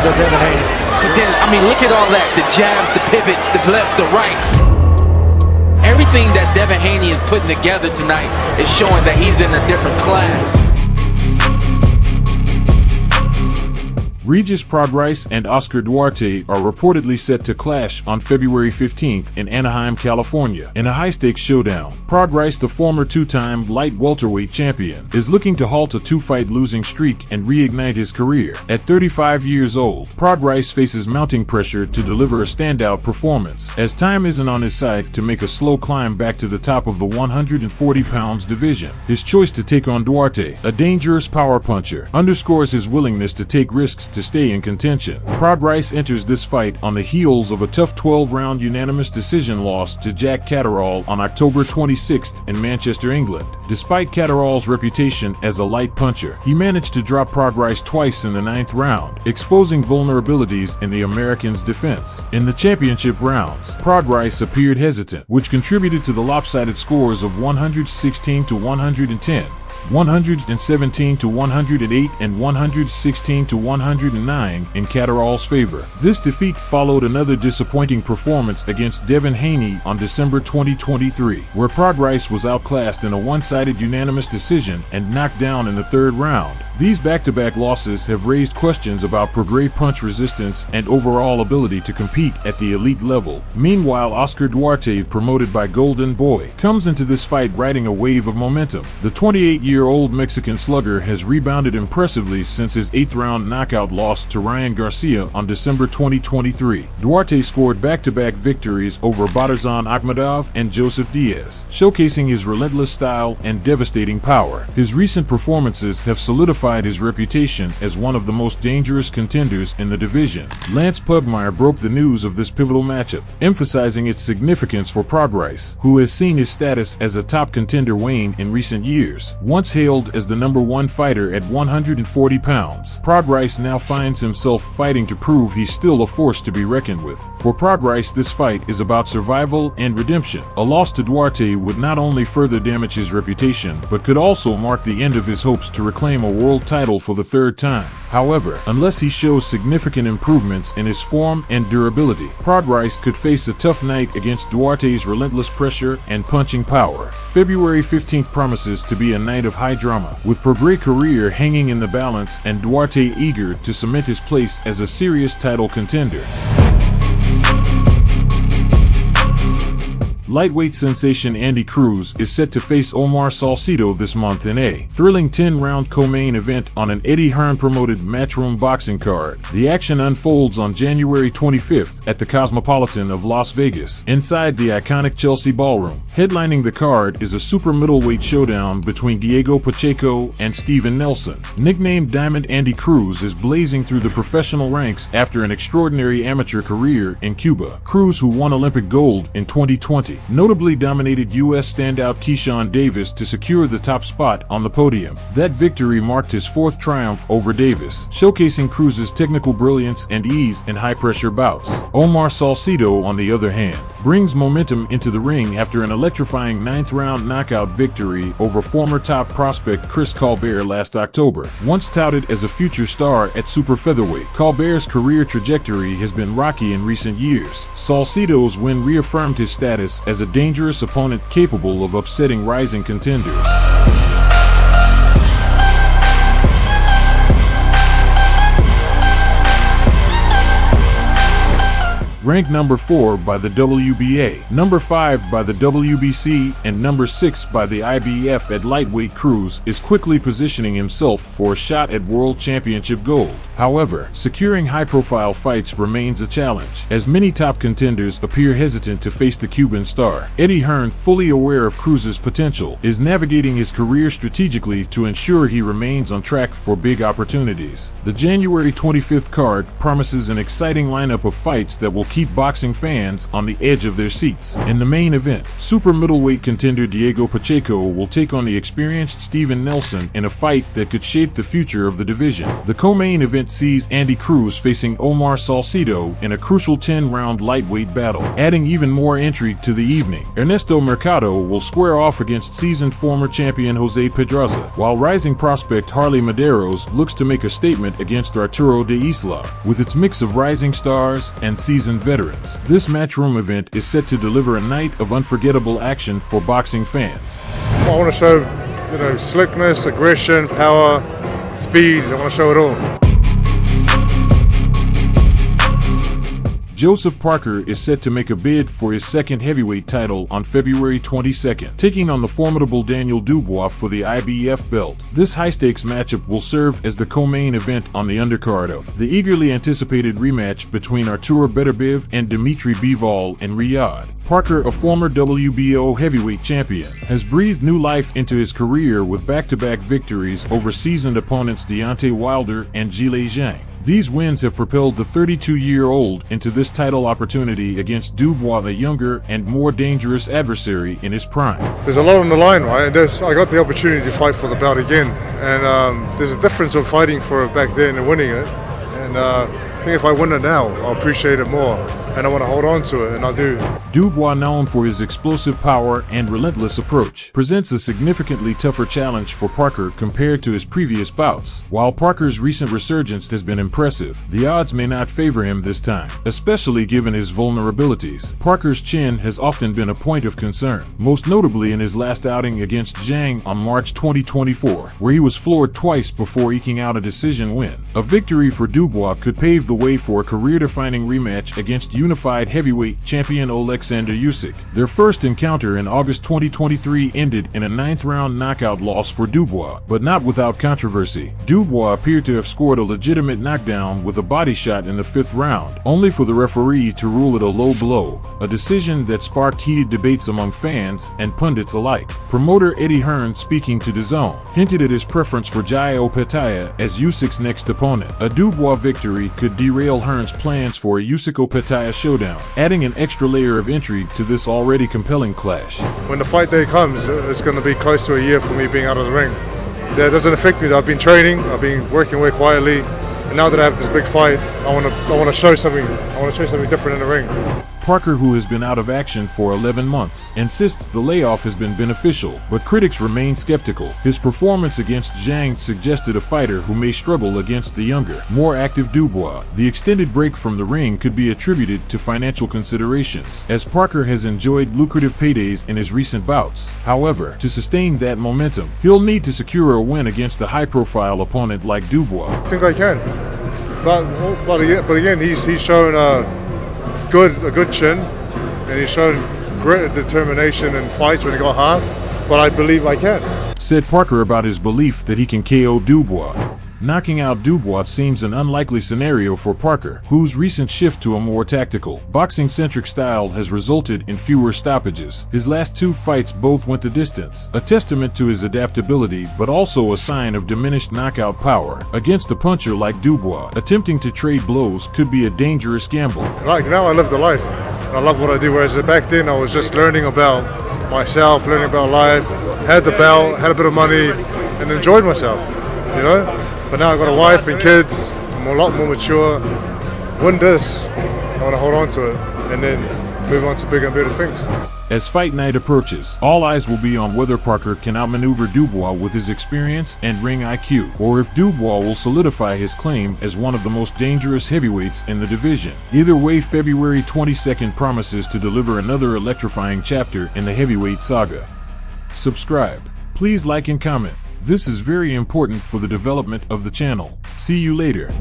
go Devin Haney. But then, I mean, look at all that. The jabs, the pivots, the left, the right. Everything that Devin Haney is putting together tonight is showing that he's in a different class. Regis Prograis and Oscar Duarte are reportedly set to clash on February 15th in Anaheim, California, in a high-stakes showdown. Prograis, the former two-time light welterweight champion, is looking to halt a two-fight losing streak and reignite his career. At 35 years old, Prograis faces mounting pressure to deliver a standout performance, as time isn't on his side to make a slow climb back to the top of the 140 pounds division. His choice to take on Duarte, a dangerous power puncher, underscores his willingness to take risks to stay in contention. Prograis enters this fight on the heels of a tough 12-round unanimous decision loss to Jack Catterall on October 26th in Manchester, England. Despite Catterall's reputation as a light puncher, he managed to drop Prograis twice in the 9th round, exposing vulnerabilities in the American's defense. In the championship rounds, Prograis appeared hesitant, which contributed to the lopsided scores of 116 to 110. 117 to 108 and 116 to 109 in Catterall's favor. This defeat followed another disappointing performance against Devin Haney on December 2023, where Prograis was outclassed in a one-sided unanimous decision and knocked down in the 3rd round. These back-to-back losses have raised questions about Prograis' punch resistance and overall ability to compete at the elite level. Meanwhile, Oscar Duarte, promoted by Golden Boy, comes into this fight riding a wave of momentum. The 28-year-old Mexican slugger has rebounded impressively since his 8th-round knockout loss to Ryan Garcia on December 2023. Duarte scored back-to-back victories over Batarzan Akhmadov and Joseph Diaz, showcasing his relentless style and devastating power. His recent performances have solidified his reputation as one of the most dangerous contenders in the division. Lance Pugmire broke the news of this pivotal matchup, emphasizing its significance for Prograis, who has seen his status as a top contender wane in recent years. Once hailed as the #1 fighter at 140 pounds, Prograis now finds himself fighting to prove he's still a force to be reckoned with. For Prograis, this fight is about survival and redemption. A loss to Duarte would not only further damage his reputation, but could also mark the end of his hopes to reclaim a world title for the 3rd time. However, unless he shows significant improvements in his form and durability, Prograis could face a tough night against Duarte's relentless pressure and punching power. February 15th promises to be a night of high drama, with Prograis' career hanging in the balance and Duarte eager to cement his place as a serious title contender. Lightweight sensation Andy Cruz is set to face Omar Salcido this month in a thrilling 10-round co-main event on an Eddie Hearn-promoted Matchroom boxing card. The action unfolds on January 25th at the Cosmopolitan of Las Vegas, inside the iconic Chelsea Ballroom. Headlining the card is a super middleweight showdown between Diego Pacheco and Steven Nelson. Nicknamed Diamond, Andy Cruz is blazing through the professional ranks after an extraordinary amateur career in Cuba. Cruz, who won Olympic gold in 2020, notably dominated U.S. standout Keyshawn Davis to secure the top spot on the podium. That victory marked his 4th triumph over Davis, showcasing Cruz's technical brilliance and ease in high-pressure bouts. Omar Salcido, on the other hand, brings momentum into the ring after an electrifying 9th-round knockout victory over former top prospect Chris Colbert last October. Once touted as a future star at super featherweight, Colbert's career trajectory has been rocky in recent years. Salcido's win reaffirmed his status as a dangerous opponent capable of upsetting rising contenders. Ranked number 4 by the WBA, number 5 by the WBC, and number 6 by the IBF at lightweight, Cruz is quickly positioning himself for a shot at World Championship gold. However, securing high-profile fights remains a challenge, as many top contenders appear hesitant to face the Cuban star. Eddie Hearn, fully aware of Cruz's potential, is navigating his career strategically to ensure he remains on track for big opportunities. The January 25th card promises an exciting lineup of fights that will keep boxing fans on the edge of their seats. In the main event, super middleweight contender Diego Pacheco will take on the experienced Steven Nelson in a fight that could shape the future of the division. The co-main event event sees Andy Cruz facing Omar Salcido in a crucial 10-round lightweight battle, adding even more intrigue to the evening. Ernesto Mercado will square off against seasoned former champion Jose Pedraza, while rising prospect Harley Medeiros looks to make a statement against Arturo de Isla. With its mix of rising stars and seasoned veterans, this matchroom event is set to deliver a night of unforgettable action for boxing fans. I want to show, slickness, aggression, power, speed. I want to show it all. Joseph Parker is set to make a bid for his second heavyweight title on February 22nd, taking on the formidable Daniel Dubois for the IBF belt. This high-stakes matchup will serve as the co-main event on the undercard of the eagerly anticipated rematch between Artur Beterbiev and Dmitry Bivol in Riyadh. Parker, a former WBO heavyweight champion, has breathed new life into his career with back-to-back victories over seasoned opponents Deontay Wilder and Zhang. These wins have propelled the 32-year-old into this title opportunity against Dubois, a younger and more dangerous adversary in his prime. There's a lot on the line, right? And I got the opportunity to fight for the belt again. And there's a difference of fighting for it back then and winning it. And I think if I win it now, I'll appreciate it more. And I want to hold on to it, and I do. Dubois, known for his explosive power and relentless approach, presents a significantly tougher challenge for Parker compared to his previous bouts. While Parker's recent resurgence has been impressive, the odds may not favor him this time, especially given his vulnerabilities. Parker's chin has often been a point of concern, most notably in his last outing against Zhang on March 2024, where he was floored twice before eking out a decision win. A victory for Dubois could pave the way for a career-defining rematch against unified heavyweight champion Oleksandr Usyk. Their first encounter in August 2023 ended in a 9th-round knockout loss for Dubois, but not without controversy. Dubois appeared to have scored a legitimate knockdown with a body shot in the 5th round, only for the referee to rule it a low blow, a decision that sparked heated debates among fans and pundits alike. Promoter Eddie Hearn, speaking to DAZN, hinted at his preference for Zhilei as Usyk's next opponent. A Dubois victory could derail Hearn's plans for a Usyk-Petaya showdown, adding an extra layer of intrigue to this already compelling clash. When the fight day comes, it's going to be close to a year for me being out of the ring. That doesn't affect me. I've been training, I've been working away quietly, and now that I have this big fight, I want to show something. I want to show something different in the ring. Parker, who has been out of action for 11 months, insists the layoff has been beneficial, but critics remain skeptical. His performance against Zhang suggested a fighter who may struggle against the younger, more active Dubois. The extended break from the ring could be attributed to financial considerations, as Parker has enjoyed lucrative paydays in his recent bouts. However, to sustain that momentum, he'll need to secure a win against a high-profile opponent like Dubois. I think I can, but again, he's shown a good chin, and he's shown great determination in fights when he got hard, but I believe I can. Said Parker about his belief that he can KO Dubois. Knocking out Dubois seems an unlikely scenario for Parker, whose recent shift to a more tactical, boxing-centric style has resulted in fewer stoppages. His last 2 fights both went the distance, a testament to his adaptability but also a sign of diminished knockout power. Against a puncher like Dubois, attempting to trade blows could be a dangerous gamble. Like now I live the life, and I love what I do, whereas back then I was just learning about myself, learning about life, had the belt, had a bit of money, and enjoyed myself, But now I've got a wife and kids, I'm a lot more mature. Win this, I want to hold on to it, and then move on to bigger and better things. As fight night approaches, all eyes will be on whether Parker can outmaneuver Dubois with his experience and ring IQ, or if Dubois will solidify his claim as one of the most dangerous heavyweights in the division. Either way, February 22nd promises to deliver another electrifying chapter in the heavyweight saga. Subscribe. Please like and comment. This is very important for the development of the channel. See you later.